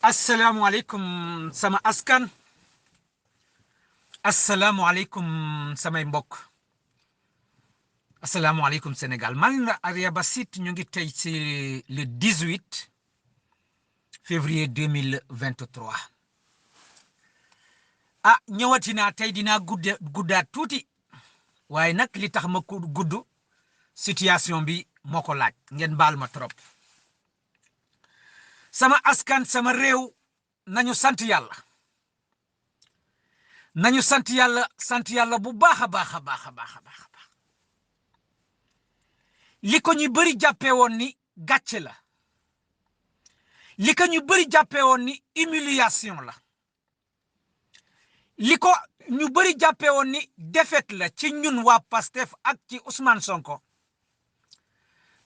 Assalamualaikum sama askan. Assalamualaikum samay mbokk. Assalamualaikum Sénégal. Man la Arya Basit ñu ngi tey ci le 18 février 2023. ñëwati naa tey dinaa guddaat tuuti waaye nag li tax ma gudd situation bi moo ko laaj ngeen baal ma trop. sama askan sama réew nañu sant yàlla. nañu sant yàlla bu baax a baax a baax a baax a baax li ko ñu bëri jàppee woon ni gàcce la li ko ñu bëri jàppee woon ni humiliation la li ko ñu bëri jàppee woon ni défaite la ci ñun waa Pastef ak ci Ousmane Sonko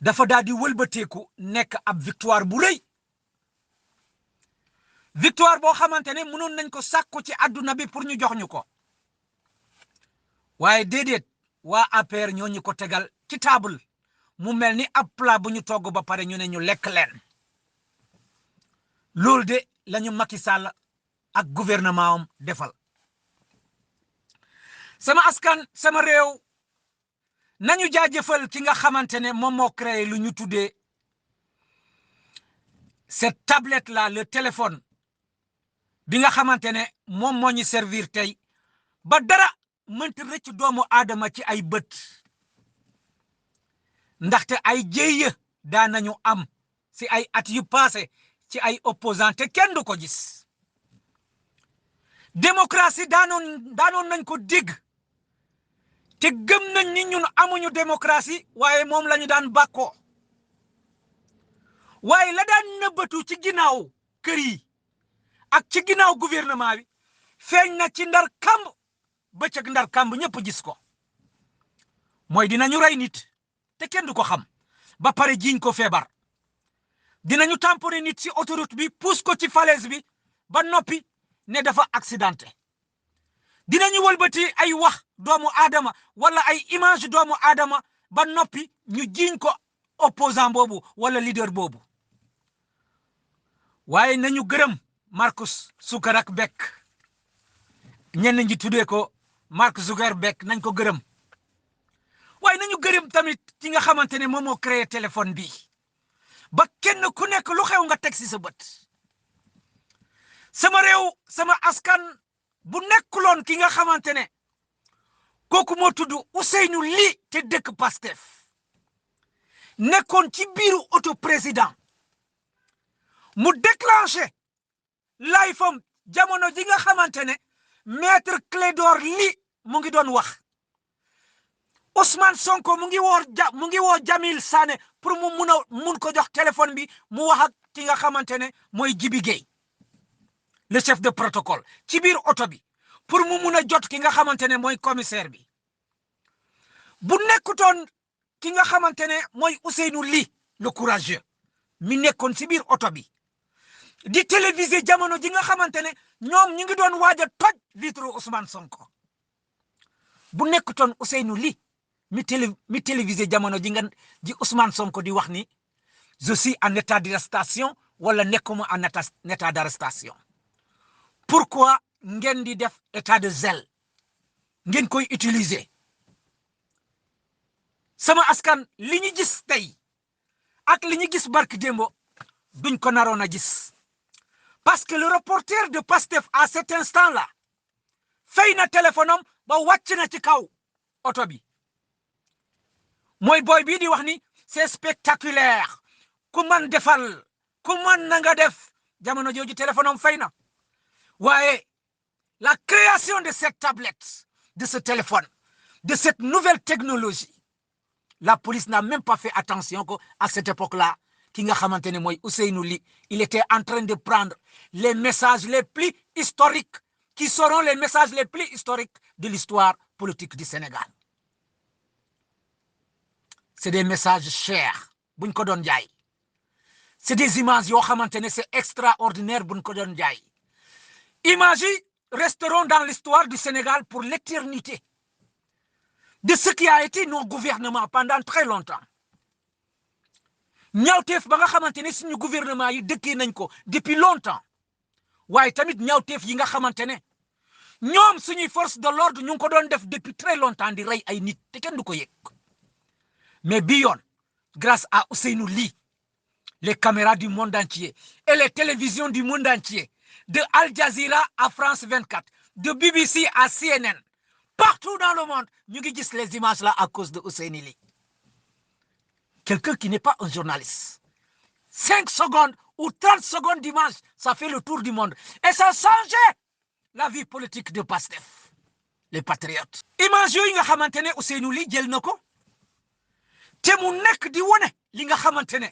dafa daal di wëlbateeku nekk ab victoire bu rëy victoire boo xamante ne mënoon nañ ko sàkku ci àdduna bi pour ñu jox ñu ko waaye déedéet waa APR ñoo ñu ko tegal ci table mu mel ni ab plat bu ñu togg ba pare ñu ne ñu lekk leen loolu de lañu Macky Sall ak gouvernement am defal sama askan sama réew nañu jaajëfal ki nga xamante ne moom moo créé lu ñu tuddee cette tablette là le téléphone bi nga xamante ne moom moo ñu servir tey ba dara mënta rëcc doomu aadama ci ay bët ndaxte ay jéeya daa nañu am si ay at yu passé ci ay opposant te kenn du ko gis démocratie daanoon nañ ko dégg te gëm nañ ni ñun amuñu démocratie waaye moom lañu daan bàkkoo waaye la daan nëbbatu ci ginnaaw kër yi ak ci ginnaaw gouvernement bi feeñ na ci ndar kamb bëccëg ndar kamb ñëpp gis ko mooy dinañu rey nit te kenn du ko xam ba pare jiiñ ko feebar dinañu tamponné nit ci autoroute bi pousse ko ci falaise bi ba noppi ne dafa accidenté dinañu wëlbati ay wax doomu aadama wala ay image doomu aadama ba noppi ñu jiiñ ko opposant boobu wala leader boobu waaye nañu gërëm Marcus Zuckerberg ñenn ñi tuddee ko Mark Zuckerberg nañ ko gërëm waaye nañu gërëm tamit ki nga xamante ne moom moo créé téléphone bi ba kenn ku nekk lu xew nga teg ci sa bët sama réew sama askan bu nekkuloon ki nga xamante ne kooku moo tudd Ousseynou Ly te dëkk Pastef nekkoon ci biiru auto président mu déclenché live am jamono ji nga xamante ne maître Clédor Ly mu ngi doon wax Ousmane Sonko mu ngi woo Jamil Sané pour mu mun ko jox téléphone bi mu wax ak ki nga xamante ne mooy Jibi Gueye le chef de protocole ci biir oto bi pour mu mun a jot ki nga xamante ne mooy commissaire bi bu nekkutoon ki nga xamante ne mooy Ousseynou Ly le courageux mi nekkoon ci biir oto bi di téléviser jamono ji nga xamante ne ñoom ñu ngi doon waaj a toj vitre Ousmane Sonko bu nekkutoon Ousseynou Ly mi téléviser jamono ji Ousmane Sonko di wax ni je suis en état d'arrestation wala nekkuma en état d'arrestation pourquoi ngeen di def état de zèle ngeen koy utiliser sama askan li ñu gis tey ak li ñu gis barki démbo duñ ko naroon a gis parce que le reporter de Pastef à cet instant là fay na téléphone am ba wàcc na ci kaw oto bi mooy boy bii di wax ni c'est spectaculaire ku man defal ku man na nga def jamono jooju téléphone am fay na waaye la création de cette tablette de ce téléphone de cette nouvelle technologie la police n'a même pas fait attention à cette époque-là ki nga xamante ne mooy Ousseynou Ly il était en train de prendre les messages les plus historiques qui seront les messages les plus historiques de l'histoire politique du Sénégal c'est des messages chers buñ ko doon jaay c'est des images yoo xamante ne c'est extraordinaire buñ ko doon jaay images yi resteront dans l'histoire du Sénégal pour l'éternité de ce qui a été nos gouvernements pendant très longtemps ñaawteef ba nga xamante ne suñu gouvernement yi dëkkee nañ ko depuis longtemps waaye tamit ñaawteef yi nga xamante ne ñoom suñuy force de l'ordre ñu ngi ko doon def depuis très longtemps di rey ay nit te kenn du ko yëg mais bi yoon grâce à Ousseynou Ly les caméras du monde entier et les télévisions du monde entier, de Al Jazeera à France 24, de BBC à CNN, partout dans le monde, nous avons les images là à cause de Ousseynou Ly. Quelqu'un qui n'est pas un journaliste. 5 secondes ou 30 secondes d'image, ça fait le tour du monde. Et ça a changé la vie politique de Pastef, les patriotes. Image yooyu nga xamante ne Ousseynou Ly jël na ko te mu nekk di wone li nga xamante ne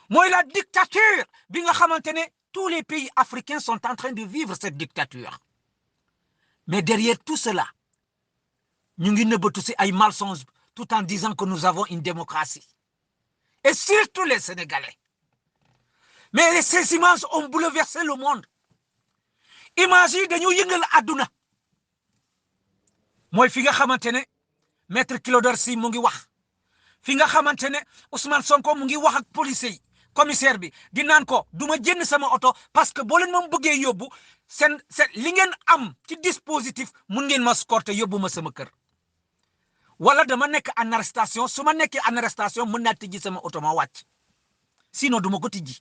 mooy la dictature bi nga xamante ne tous les pays africains sont en train de vivre cette dictature. Mais derrière tout cela, ñu ngi nëbbatu ci ay mensonges tout en disant que nous avons une démocratie. Et surtout les Sénégalais. Mais ces images ont bouleversé le monde. Images yi dañu yëngal àdduna. mooy fi nga xamante ne maître Clédor Sy mu ngi wax. fi nga xamante ne Ousmane Sonko mu ngi wax ak policier yi commissaire bi di naan ko du ma jënd sama oto parce que boo leen ma bëggee yóbbu seen li ngeen am ci dispositif mun ngeen ma escorter yóbbu ma sama kër. wala dama nekk en arrestation su ma nekkee en arrestation mën naa tijji sama oto ma wàcc sinon du ma ko tijji.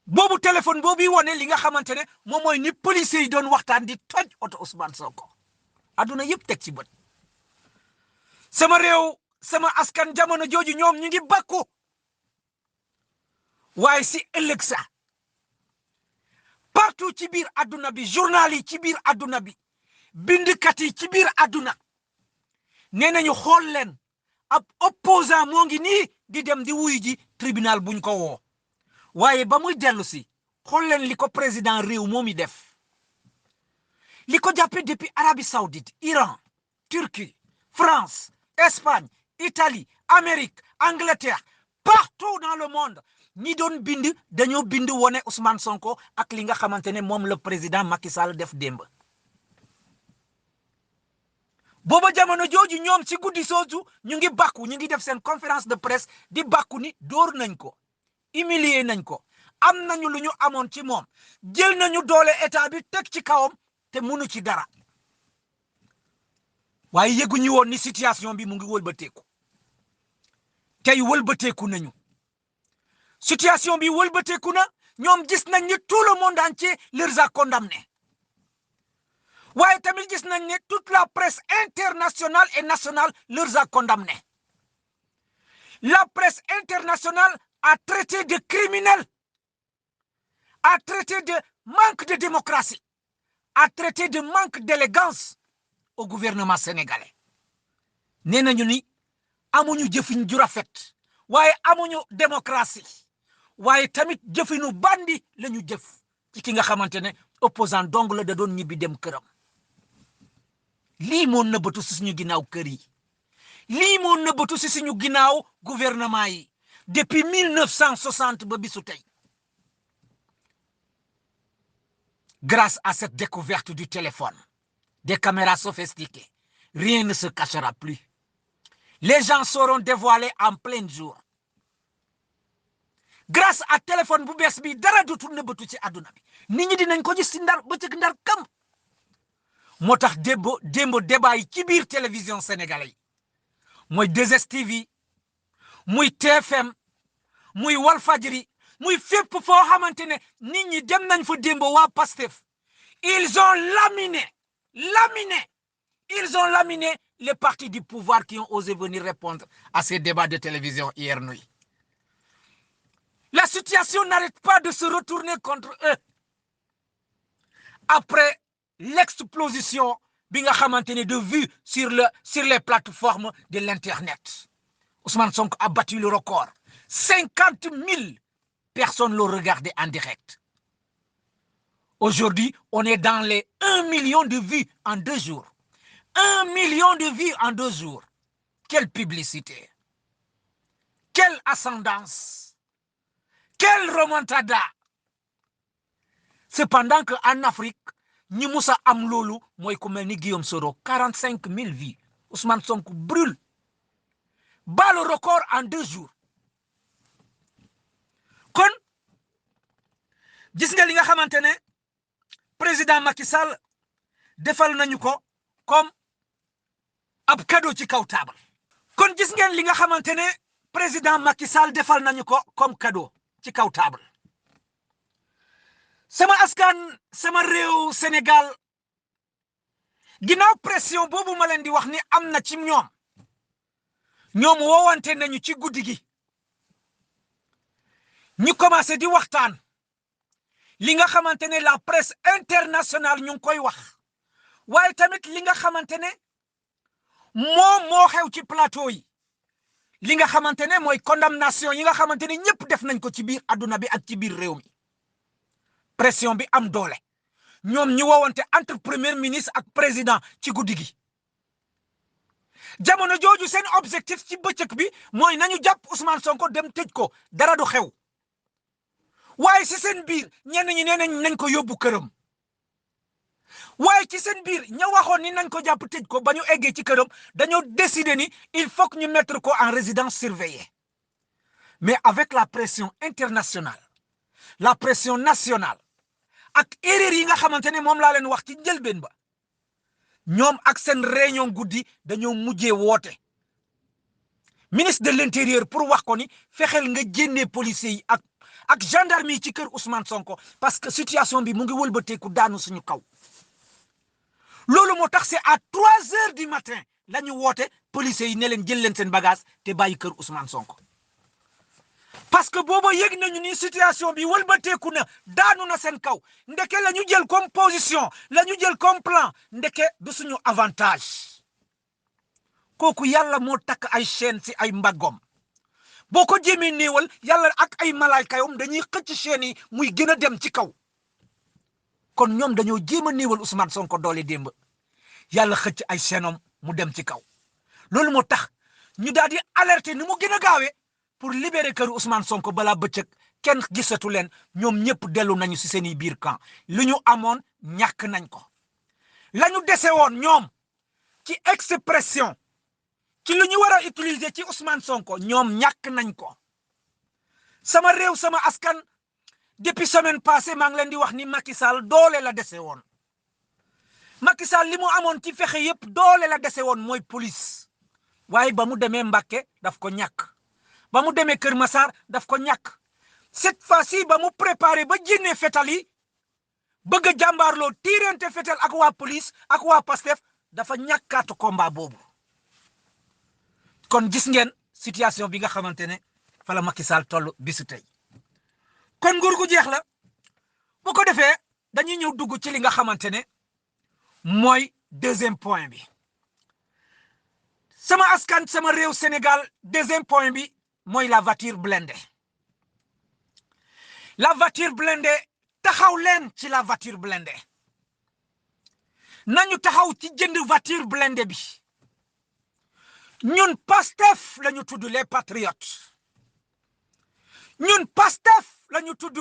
boobu téléphone boobu wone li nga xamante ne moom mooy ni policier yi doon waxtaan di toj oto Ousmane Sonko. adduna yëpp teg ci bët. sama réew sama askan jamono jooju ñoom ñu ngi bakku waaye si ëllëg sa partout ci biir adduna bi journal yi ci biir adduna bi bindkat yi ci biir adduna nee nañu xool leen ab opposant moo ngi nii di dem di wuyu ji tribunal buñ ko woo waaye ba muy dellu si xool leen li ko président réew moo mi def li ko jàppe depuis Arabie Saoudite Iran Turquie France Espagne Italie Amérique Angleterre partout dans le monde ñi doon bind dañoo bind wone Ousmane Sonko ak li nga xamante ne moom le président Macky Sall def démb. booba jamono jooju ñoom ci guddi soosu ñu ngi bàkku ñu ngi def seen conférence de presse di bàkku ni dóor nañ ko humilier nañ ko am nañu lu ñu amoon ci moom jël nañu doole état bi teg ci kawam te mënu ci dara. waaye yëguñu woon ni situation bi mu ngi wëlbateeku tey wëlbateeku nañu situation bi wëlbateeku na ñoom gis nañ ni tout le monde entier les a condamnés waaye tamit gis nañ ne toute la presse internationale et nationale les a condamnés. La presse internationale a traité de criminels, a traité de manque de démocratie, a traité de manque d'élégance au gouvernement sénégalais. nee nañu ni amuñu jëfin ju rafet waaye amuñu démocratie waaye tamit jëfinu bandi lañu jëf ci ki nga xamante ne opposant dong la da doon ñibbi dem këram. lii moo nëbbatu si suñu ginnaaw kër yi lii moo nëbbatu si suñu ginnaaw gouvernement yi depuis 1960 ba bisu tey. Grâce à cette découverte du téléphone, des caméras sophistiquées, rien ne se cachera plus. Les gens seront dévoilés en plein jour. Grâce à téléphone bu bees bi dara dootul nëbbatu ci àdduna bi nit ñi dinañ ko gis ci ndar bëccëg ndar kam. moo tax démb débat yi ci biir télévision sénégalais yi mooy 2STV muy TFM muy Walfadjri muy fépp foo xamante ne nit ñi dem nañ fa démb waa Pastef ils ont laminé les partis du pouvoir qui ont osé venir répondre à ces débats de télévision hier nuit. La situation n'arrête pas de se retourner contre eux après l'explosion bi nga xamante ne de vues sur les plateformes de l'internet. Ousmane Sonko a battu le record. 50 000 personnes l'ont regardé en direct. Aujourd'hui, on est dans les 1 million de vues en 2 jours. 1 million de vues en 2 jours. Quelle publicité! Quelle ascendance! Quelle remontada! Cependant qu'en Afrique, ñi musa am loolu mooy ku mel ni Guillaume Soro 45 000 vues. Ousmane Sonko brûle. Bat le record en 2 jours. kon gis nga li nga xamante ne président Macky Sall defal nañu ko comme ab cadeau ci kaw taabal. kon gis ngeen li nga xamante ne président Macky Sall defal nañu ko comme cadeau ci kaw taabal. sama askan sama réew Sénégal ginnaaw pression boobu ma leen di wax ni am na ci ñoom woowante nañu ci guddi gi ñu commencé di waxtaan li nga xamante ne la presse internationale ñu ngi koy wax waaye tamit li nga xamante ne moom moo xew ci plateau yi li nga xamante ne mooy condamnation yi nga xamante ne ñëpp def nañ ko ci biir adduna bi ak ci biir réew mi pression bi am doole ñoom ñu woowante entre premier ministre ak président ci guddi gi jamono jooju seen objectif ci bëccëg bi mooy nañu jàpp Ousmane Sonko dem tëj ko dara du xew waaye ci seen biir ñenn ñi nee nañ ko yóbbu këram waaye ci seen biir ña waxoon ni nañ ko jàpp tëj ko ba ñu eggee ci këram dañoo décider ni il faut que ñu mettre ko en résidence surveillée mais avec la pression internationale la pression nationale ak erreur yi nga xamante ne moom laa leen wax ci njëlbeen ba ñoom ak seen réunion guddi dañoo mujjee woote ministre de l'intérieur pour wax ko ni fexeel nga génnee policiers yi ak gendarme yi ci kër Ousmane Sonko parce que situation bi mu ngi wëlbateeku daanu suñu kaw loolu moo tax c'est à 3 heures du matin la ñu woote policiers yi ne leen jël leen seen bagage te bàyyi kër Ousmane Sonko parce que booba yëg nañu ni situation bi wëlbateeku na daanu na seen kaw ndeke la ñu jël comme position la ñu jël comme plan ndeke du suñu avantage kooku yàlla moo takk ay chaîne ci ay mbaggom boo ko jéemee néewal yàlla ak ay malaaykaayam dañuy xëcc chaîne yi muy gën a dem ci kaw kon ñoom dañoo jéem a néewal Ousmane Sonko doole démb yàlla xëcc ay chaîne mu dem ci kaw loolu moo tax ñu daal di alerter ni mu gën a gaawee pour libérer kër Ousmane Sonko balaa bëccëg kenn gisatu leen ñoom ñëpp dellu nañu ci seeni biir camp lu ñu amoon ñàkk nañ ko la ñu dese woon ñoom ci expression ci lu ñu war a utiliser ci Ousmane Sonko ñoom ñàkk nañ ko sama réew sama askan depuis semaine passée maa ngi leen di wax ni Macky Sall doole la dese woon Macky Sall li mu amoon ci fexe yëpp doole la dese woon mooy police waaye ba mu demee Mbacké daf ko ñàkk ba mu demee Kër Massar daf ko ñàkk cette fois-ci ba mu préparé ba jénnee fetal yi bëgg a jàmbaarloo tiirante fetal ak waa police ak waa Pastef dafa ñàkkaatu combat boobu kon gis ngeen situation bi nga xamante ne fa la Macky Sall toll bisu tey kon nguur gu jeex la bu ko defee dañuy ñëw dugg ci li nga xamante ne mooy deuxième point bi sama askan sama réew Sénégal deuxième point bi mooy la voiture blindée taxaw leen ci la voiture blindée nañu taxaw ci jënd voiture blindée bi ñun Pastef la ñu tudd les patriotes ñun Pastef la ñu tudd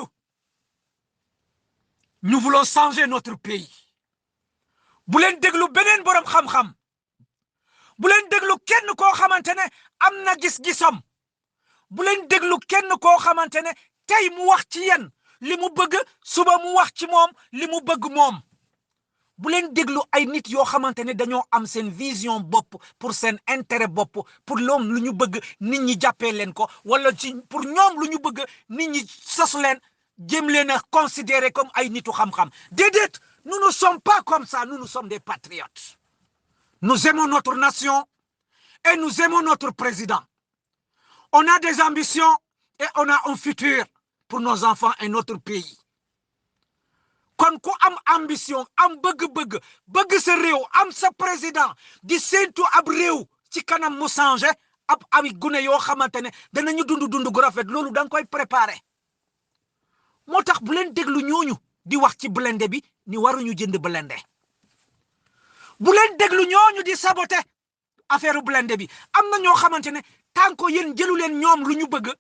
nous voulons changer notre pays bu leen déglu beneen borom xam-xam bu leen déglu kenn koo xamante ne am na gis-gisam bu leen déglu kenn koo xamante ne tey mu wax ci yéen li mu bëgg suba mu wax ci moom li mu bëgg moom bu leen déglu ay nit yoo xamante ne dañoo am seen vision bopp pour seen intérêt bopp pour loom lu ñu bëgg nit ñi jàppee leen ko wala ci pour ñoom lu ñu bëgg nit ñi sasu leen jéem leen a considérer comme ay nitu xam-xam déedéet nous ne sommes pas comme ça nous sommes des patriotes nous aimons notre nation et nous aimons notre président on a des ambitions et on a un futur pour nos enfants et notre pays kon ku am ambition am bëgg-bëgg bëgg sa réew am sa président di séentu ab réew ci kanam mu changé ab ami gune yoo xamante ne danañu dund gu rafet loolu da nga koy préparer moo tax bu leen déglu ñooñu di wax ci blindé bi ni waruñu jënd blindé bu leen déglu ñooñu di saboté affaire blindé bi am na ñoo xamante ne tant que yéen jëlu leen ñoom lu ñu bëgg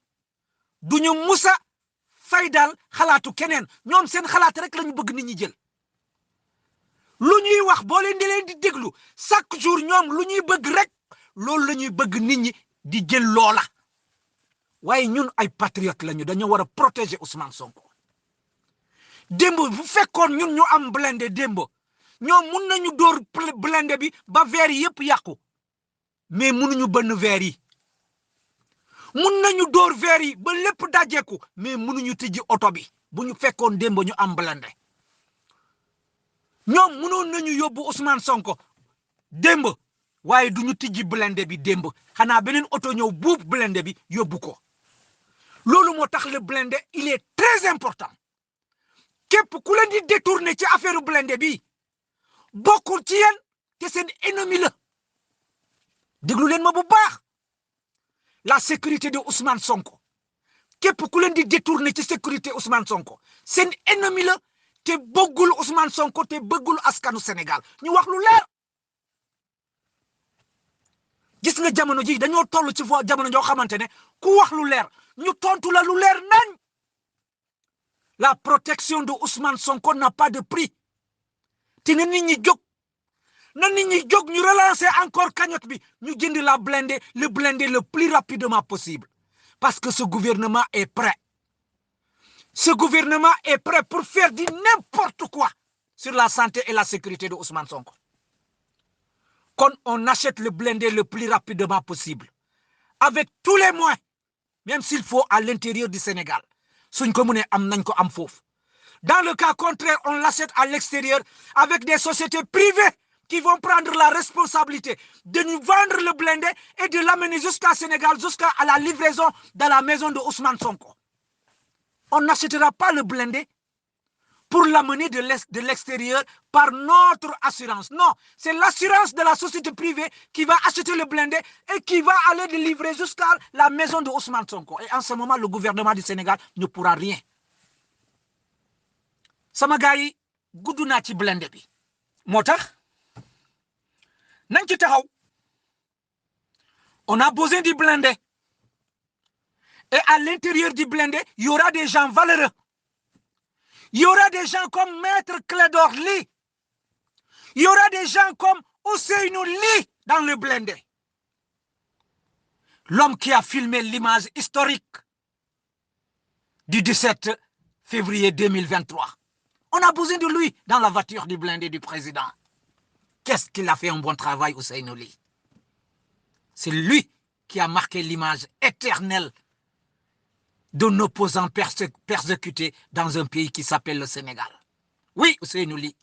duñu musa fay daal xalaatu keneen ñoom seen xalaat rek lañu bëgg nit ñi jël lu ñuy wax boo leen di déglu chaque jour ñoom lu ñuy bëgg rek loolu la ñuy bëgg nit ñi di jël loola waaye ñun ay patriotes lañu dañoo war a protéger Ousmane Sonko démb bu fekkoon ñun ñu am blindé démb ñoom mun nañu dóor blindé bi ba verre yi yëpp yàqu mais mënuñu bënn verre yi mun nañu dóor verre yi ba lépp dajeeku mais mënuñu tijji oto bi bu ñu fekkoon démb ñu am blindé ñoom mënoon nañu yóbbu Ousmane Sonko démb waaye duñu tijji blindé bi démb xanaa beneen oto ñëw buub blindé bi yóbbu ko loolu moo tax le blindé il est très important képp ku leen di détourner ci affaire blindé bi bokkul ci yéen te seen ennemi la déglu leen ma bu baax la sécurité de Ousmane Sonko képp ku leen di détourner ci sécurité Ousmane Sonko seen ennemi la te bëggul Ousmane Sonko te bëggul askanu Sénégal ñu wax lu leer gis nga jamono ji dañoo toll ci jamono joo xamante ne ku wax lu leer ñu tontu la lu leer nañ la protection de Ousmane Sonko n'a pas de prix te na nit ñi jóg ñu relancer encore cagnotte bi ñu jënd le blindé le plus rapidement possible parce que ce gouvernement est prêt pour faire du n'importe quoi sur la santé et la sécurité de Ousmane Sonko quand on achète le blindé le plus rapidement possible avec tous les moyens même s'il faut à l'intérieur du Sénégal suñ ko mënee am nañ ko am foofu dans le cas contraire on l'achète à l'extérieur avec des sociétés privées qui vont prendre la responsabilité de nous vendre le blindé et de l'amener jusqu'à Sénégal jusqu'à la livraison dans la maison de Ousmane Sonko on n'achètera pas le blindé pour l'amener de l'extérieur par notre assurance. Non, c'est l'assurance de la société privée qui va acheter le blindé et qui va aller le livrer jusqu'à la maison de Ousmane Sonko. Et en ce moment, le gouvernement du Sénégal ne pourra rien. Sama gars yi gudd naa ci blindé bi moo tax nañ ci taxaw on a besoin du blindé et à l'intérieur du blindé il y aura des gens valeureux. Il y aura des gens comme Maître Clédor Ly. Il y aura des gens comme Ousseynou Ly dans le blindé. L'homme qui a filmé l'image historique du 17 février 2023. On a besoin de lui dans la voiture du blindé du président. Qu'est-ce qu'il a fait un bon travail, Ousseynou Ly? C'est lui qui a marqué l'image éternelle d'un opposant persécuté dans un pays qui s'appelle le Sénégal. Oui, Ousseynou Ly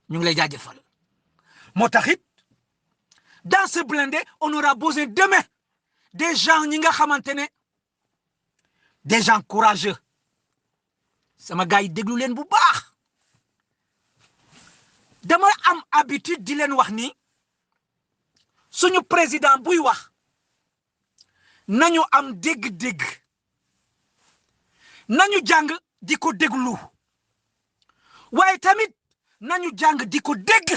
ñu ngi lay jaajëfal moo tax it dans ce blindé on aura besoin demain des gens ñi nga xamante ne des gens courageux sama gars yi déglu leen bu baax dama am habitude di leen wax ni suñu président buy wax nañu am dégg-dégg nañu jàng di ko déglu waaye tamit nañu jàng di ko dégg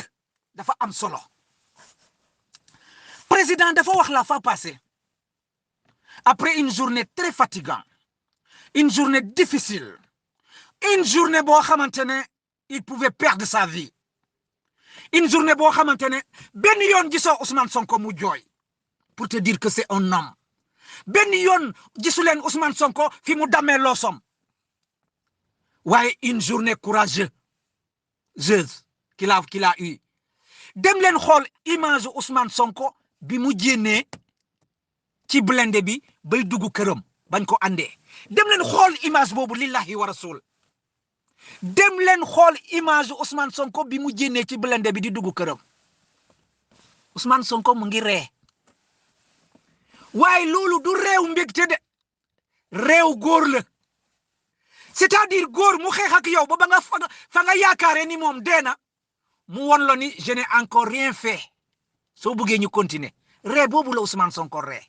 dafa am solo président dafa wax la fois passée après une journée très fatigante une journée difficile une journée boo xamante ne il pouvait perdre sa vie une journée boo xamante ne benn yoon gisoo Ousmane Sonko mu jooy pour te dire que c'est un homme benn yoon gisu leen Ousmane Sonko fi mu damee loosom waaye une journée courageuse qu'il a eu dem leen xool image Ousmane Sonko bi mu génnee ci blindé bi bay dugg këram bañ ko andee dem leen xool image boobu lillahi wa rasul dem leen xool image Ousmane Sonko bi mu génnee ci blindé bi di dugg këram Ousmane Sonko mu ngi ree waaye loolu du réew mbégte de réew góor la c'est-à-dire góor mu xeex ak yow ba nga fa nga yaakaare ni moom deena mu won la ni je n'ai encore rien fait soo bëggee ñu continuer ree boobu la Ousmane Sonko ree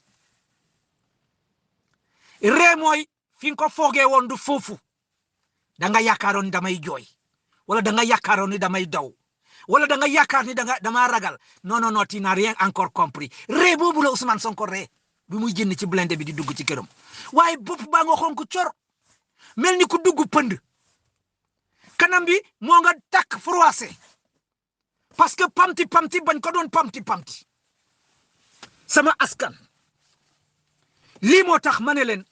mooy fi nga ko foogee woon du foofu da nga yaakaaroon ni damay jooy wala da nga yaakaaroon ni damay daw wala da nga yaakaar ni dama ragal non tu n'as rien encore compris ree boobu la Ousmane Sonko ree bi muy génn ci blindé bi di dugg ci këram waaye bopp baa nga xonk cor mel ni ku dugg pënd kanam bi moo nga takk froissé parce que pamti bañ ko doon pamti sama askan lii moo tax ma ne leen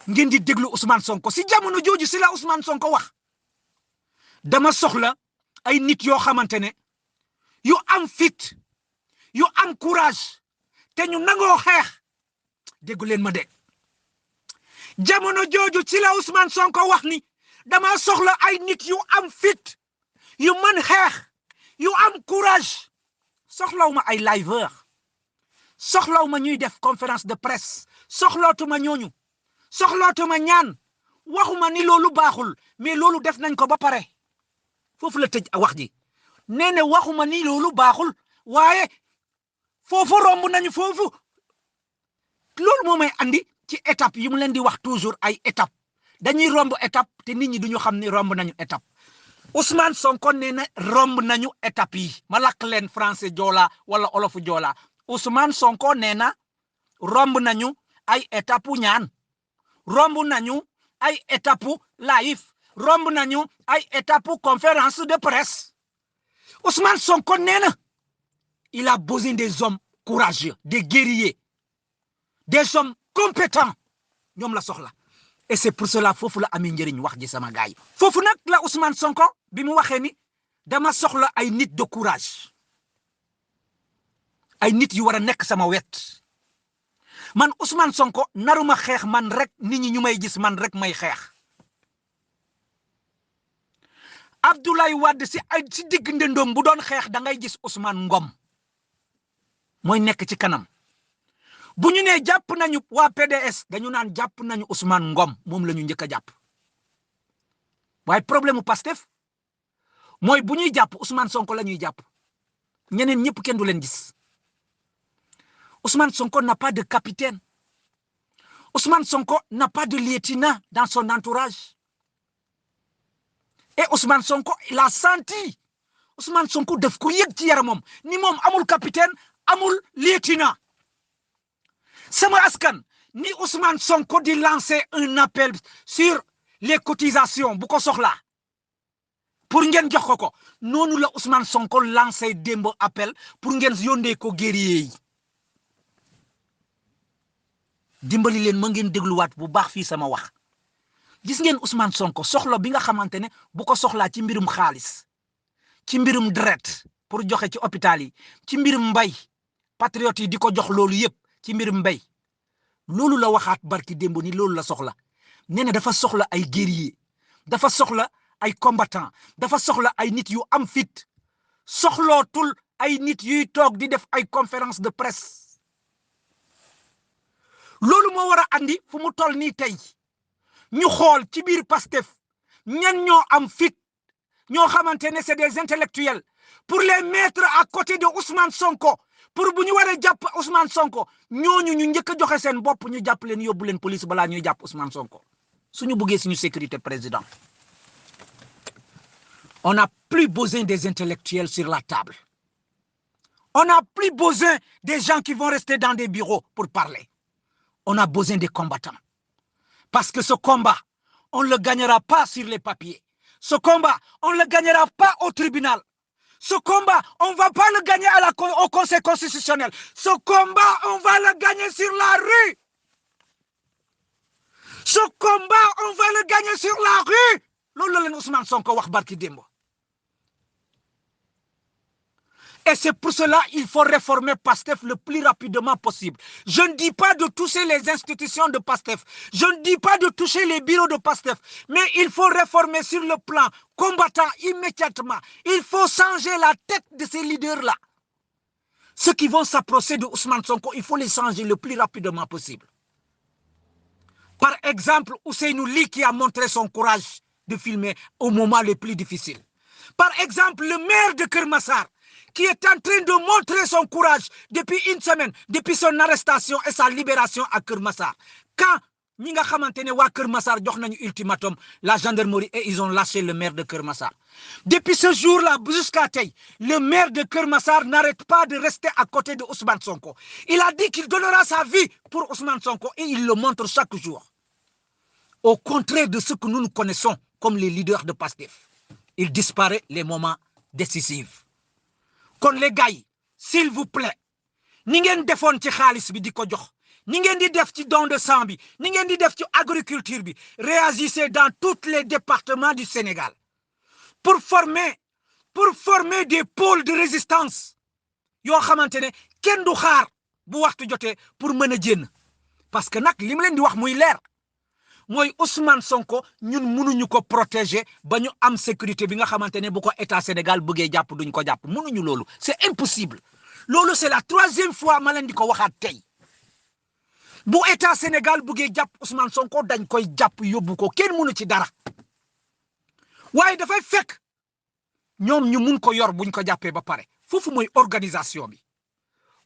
ngeen di déglu Ousmane Sonko si jamono jooju si la Ousmane Sonko wax dama soxla ay nit yoo xamante ne yu am fit yu am courage te ñu nangoo xeex déggu leen ma de jamono jooju ci la Ousmane Sonko wax ni dama soxla ay nit yu am fit yu mën xeex yu am courage soxlawuma ay liveur soxlawuma ñuy def conférence de presse soxlootuma ñooñu soxlootuma ñaan waxuma ni loolu baaxul mais loolu def nañ ko ba pare foofu la tëj wax ji nee na waxuma ni loolu baaxul waaye foofu romb nañu foofu loolu moo may andi ci étape yi mu leen di wax toujours ay étape dañuy romb étape te nit ñi duñu xam ni romb nañu étape Ousmane Sonko nee na romb nañu étape yi ma lakk leen français joola wala olofu joola Ousmane Sonko nee na romb nañu ay étape ñaan romb nañu ay étape live romb nañu ay étape conférence de presse Ousmane Sonko nee na il a besoin des hommes courageux des guerriers des hommes compétents ñoom la soxla et c'est pour cela foofu la amee njëriñ wax ji sama gaay foofu nag la Ousmane Sonko bi mu waxee ni dama soxla ay nit de courage ay nit yu war a nekk sama wet man Ousmane Sonko naruma xeex man rek nit ñi ñu may gis man rek may xeex Abdoulaye Wade si digg ndëndoom bu doon xeex da ngay gis Ousmane Ngom mooy nekk ci kanam bu ñu nee jàpp nañu waa PDS dañu naan jàpp nañu Ousmane Ngom moom la ñu njëkk a jàpp waaye problème mu Pastef mooy bu ñuy jàpp Ousmane Sonko la ñuy jàpp ñeneen ñëpp kenn du leen gis Ousmane Sonko n'a pas de capitaine Ousmane Sonko n'a pas de lieutenant dans son entourage et Ousmane Sonko il a senti Ousmane Sonko def ko yëg ci yaramam ni moom amul capitaine amul lieutenant sama askan ni Ousmane Sonko di lancer un appel sur les cotisations bu ko soxla pour ngeen jox ko noonu la Ousmane Sonko lancer démb appel pour ngeen yóndee ko guerrier yi dimbali leen ma ngeen dégluwaat bu baax fii sama wax gis ngeen Ousmane Sonko soxla bi nga xamante ne bu ko soxlaa ci mbirum xaalis ci mbirum deret pour joxe ci hôpital yi ci mbirum mbay patriote yi di ko jox loolu yëpp ci mbirum mbay loolu la waxaat barki démb ni loolu la soxla nee na dafa soxla ay guerrier dafa soxla ay combattant dafa soxla ay nit yu am fit soxlootul ay nit yuy toog di def ay conférence de presse loolu moo war a andi fu mu toll nii tey ñu xool ci biir Pastef ñan ñoo am fit ñoo xamante ne c'est des intellectuels pour les mettre à côté de Ousmane Sonko pour bu ñu waree jàpp Ousmane Sonko ñooñu ñu njëkk a joxe seen bopp ñu jàpp leen yóbbu leen police balaa ñuy jàpp Ousmane Sonko suñu bëggee suñu sécurité président on n'a plus besoin des intellectuels sur la table on n'a plus besoin des gens qui vont rester dans des bureaux pour parler on a besoin des combattants parce que ce combat on le gagnera pas sur les papiers ce combat on le gagnera pas au tribunal ce combat on va pas le gagner au Conseil constitutionnel ce combat on va le gagner sur la rue ce combat on va le gagner sur la rue loolu la leen Ousmane Sonko wax barki démb et c'est pour cela il faut réformer Pastef le plus rapidement possible. Je ne dis pas de toucher les institutions de Pastef. Je ne dis pas de toucher les bureaux de Pastef. Mais il faut réformer sur le plan combattant immédiatement. Il faut changer la tête de ces leaders-là. Ceux qui vont s'approcher de Ousmane Sonko, il faut les changer le plus rapidement possible. Par exemple, Ousseynou Ly qui a montré son courage de filmer au moment le plus difficile. Par exemple, le maire de Keur Massar qui est en train de montrer son courage depuis une semaine, depuis son arrestation et sa libération à Keur Massar. Quand ñi nga xamante ne waa Keur Massar jox nañu ultimatum la gendarmerie et ils ont lâché le maire de Keur Massar. Depuis ce jour-là jusqu'à tey, le maire de Keur Massar n'arrête pas de rester à côté de Ousmane Sonko. Il a dit qu'il donnera sa vie pour Ousmane Sonko et il le montre chaque jour. Au contraire de ce que nous connaissons comme les leaders de Pastef. Il disparaît les moments décisifs. Kon les gars yi s'il vous plaît ni ngeen defoon ci xaalis bi di ko jox ni ngeen di def ci don de sang bi ni ngeen di def ci agriculture bi réagissez dans tous les départements du Sénégal pour former des pôles de résistance yoo xamante ne kenn du xaar bu waxtu jotee pour mën a jénn parce que nag li mu leen di wax muy leer mooy Ousmane Sonko ñun mënuñu ko protéger ba ñu am sécurité bi nga xamante ne bu ko état Sénégal bëggee jàpp duñ ko jàpp mënuñu loolu c'est impossible loolu c'est la 3e fois ma leen di ko waxaat tey bu état Sénégal bëggee jàpp Ousmane Sonko dañ koy jàpp yóbbu ko kenn mënu ci dara waaye dafay fekk ñoom ñu mun ko yor buñ ko jàppee ba pare foofu mooy organisation bi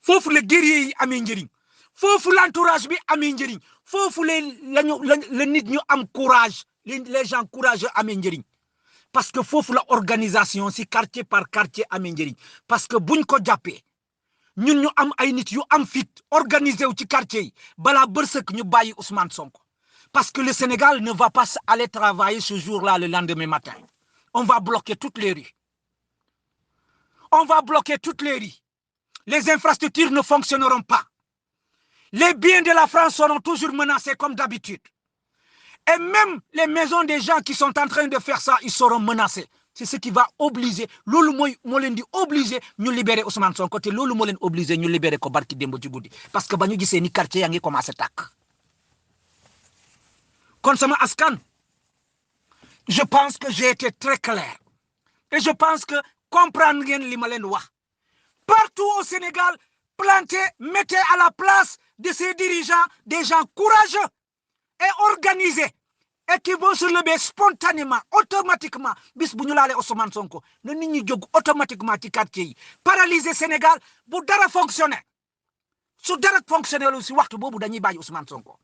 foofu le guerrier yi amee njëriñ foofu l'entourage bi amee njëriñ foofu la nit ñu am courage les gens courageux amee njëriñ parce que foofu la organisation si quartier par quartier amee njëriñ parce que buñ ko jàppee ñun ñu am ay nit yu am fit organisé wu ci quartier yi balaa bërsëk ñu bàyyi Ousmane Sonko parce que le Sénégal ne va pas aller travailler ce jour-là le lendemain matin on va bloquer toutes les rues on va bloquer toutes les rues les infrastructures ne fonctionneront pas les biens de la France seront toujours menacés comme d'habitude et même les maisons des gens qui sont en train de faire ça ils seront menacés c'est ce qui va obliger loolu moo leen di obliger ñu libérer Ousmane Sonko te loolu moo leen obliger ñu libérer ko barki démb ci guddi parce que ba ñu gisee ni quartier yaa ngi commencé tàkk kon sama askan je pense que j'ai été très clair et je pense que comprendre ngeen li ma leen wax partout au Sénégal plantez mettez à la place de ces dirigeants des gens courageux et organisés et qui vont se lever spontanément automatiquement bis bu ñu laalee Ousmane Sonko na nit ñi jóg automatiquement ci quartier yi paralyser Sénégal bu dara fonctionner su dara fonctionner lu si waxtu boobu dañuy bàyyi Ousmane Sonko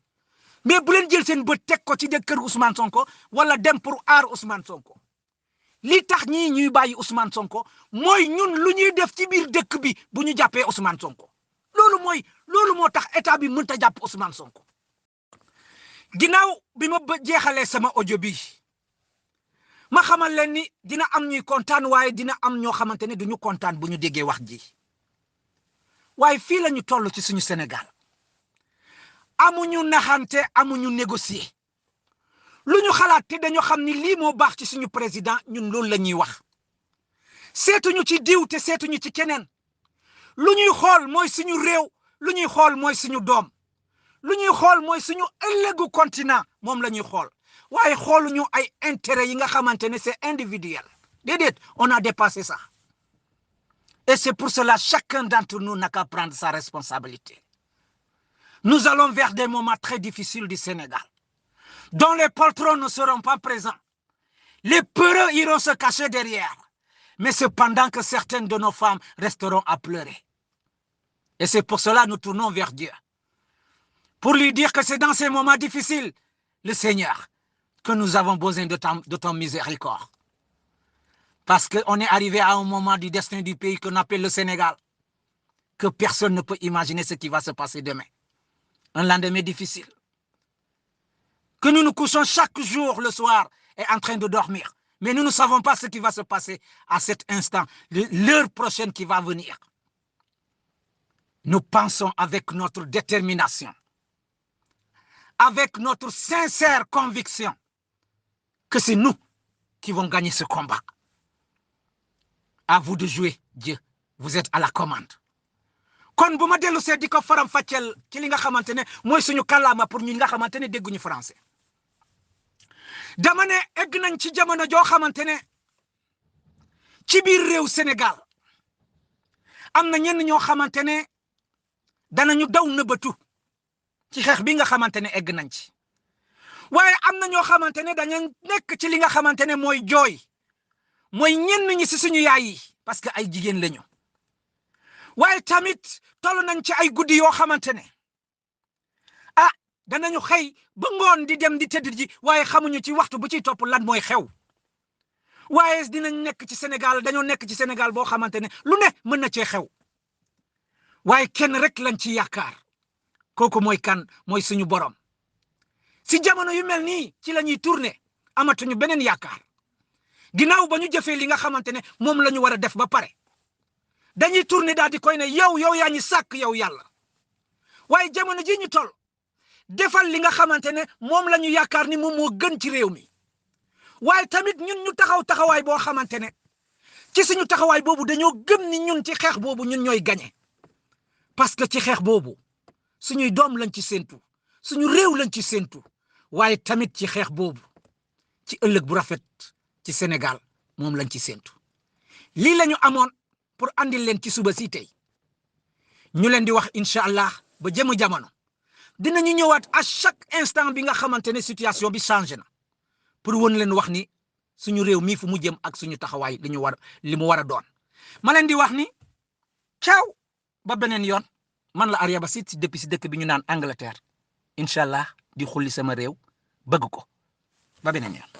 mais bu leen jël seen bët teg ko ci kër Ousmane Sonko wala dem pour aar Ousmane Sonko li tax ñii ñuy bàyyi Ousmane Sonko mooy ñun lu ñuy def ci biir dëkk bi bu ñu jàppee Ousmane Sonko loolu moo tax état bi mënta jàpp Ousmane Sonko ginnaaw bi ma jeexalee sama audio bi ma xamal leen ni dina am ñuy kontaan waaye dina am ñoo xamante ne duñu kontaan bu ñu déggee wax ji waaye fii la ñu toll ci suñu Sénégal amuñu naxante amuñu négocier lu ñu xalaat te dañoo xam ni lii moo baax ci suñu président ñun loolu la ñuy wax seetuñu ci diw te seetuñu ci keneen lu ñuy xool mooy suñu réew lu ñuy xool mooy suñu doom lu ñuy xool mooy suñu ëllëgu continent moom la ñuy xool waaye xooluñu ay intérêt yi nga xamante ne c'est individuel déedéet on a dépassé ça et c'est pour cela chacun d'entre nous n'a qu'à prendre sa responsabilité nous allons vers des moments très difficiles du Sénégal dont les poltrons ne seront pas présents les peureux iront se cacher derrière mais cependant que certaines de nos femmes resteront à pleurer et c'est pour cela nous tournons vers Dieu pour lui dire que c'est dans ces moments difficiles, le Seigneur, que nous avons besoin de ton miséricorde. Parce qu'on est arrivé à un moment du destin du pays qu'on appelle le Sénégal, que personne ne peut imaginer ce qui va se passer demain. Un lendemain difficile. Que nous nous couchons chaque jour le soir et en train de dormir. Mais nous ne savons pas ce qui va se passer à cet instant, l'heure prochaine qui va venir. Nous pensons avec notre détermination, avec notre sincère conviction que c'est nous qui vont gagner ce combat. À vous de jouer, Dieu. Vous êtes à la commande. kon bu ma dellu see di ko faram fàcceel ci li nga xamante ne mooy suñu kàllaama pour ñi nga xamante ne dégguñu français dama ne egg nañ ci jamono joo xamante ne ci biir réew Sénégal am na ñenn ñoo xamante ne danañu daw nëbbatu ci xeex bi nga xamante ne egg nañ ci waaye am na ñoo xamante ne dañu nekk ci li nga xamante ne mooy jooy mooy ñenn ñi si suñu yaay yi parce que ay jigéen lañu waaye tamit toll nañ ci ay guddi yoo xamante ne danañu xëy ba ngoon di dem di tëdd ji waaye xamuñu ci waxtu bu ciy topp lan mooy xew waaye dinañ nekk ci Sénégal dañoo nekk ci Sénégal boo xamante ne lu ne mën na cee xew waaye kenn rek lañ ci yaakaar kooku mooy kan mooy suñu borom si jamono yu mel nii ci la ñuy tourner amatuñu beneen yaakaar ginnaaw ba ñu jëfee li nga xamante ne moom la ñu war a def ba pare dañuy tourner daal di koy ne yow yaa ñu sàkk yow yàlla waaye jamono ji ñu toll defal li nga xamante ne moom la ñu yaakaar ni moom moo gën ci réew mi waaye tamit ñun ñu taxaw taxawaay boo xamante ne ci suñu taxawaay boobu dañoo gëm ni ñun ci xeex boobu ñun ñooy gañe parce que ci xeex boobu suñuy doom lañ ci séentu suñu réew lañ ci séentu waaye tamit ci xeex boobu ci ëllëg bu rafet ci Sénégal moom lañ ci séentu lii la ñu amoon pour andil leen ci suba si tey ñu leen di wax incha allah ba jëmu jamono dinañu ñëwaat à chaque instant bi nga xamante ne situation bi changé na pour won leen wax ni suñu réew mii fu mu jëm ak suñu taxawaay li mu war a doon ma leen di wax ni ciao ba beneen yoon man la Arya Ba Sy depuis si dëkk bi ñu naan Angleterre incha allah di xulli sama réew bëgg ko ba beneen yoon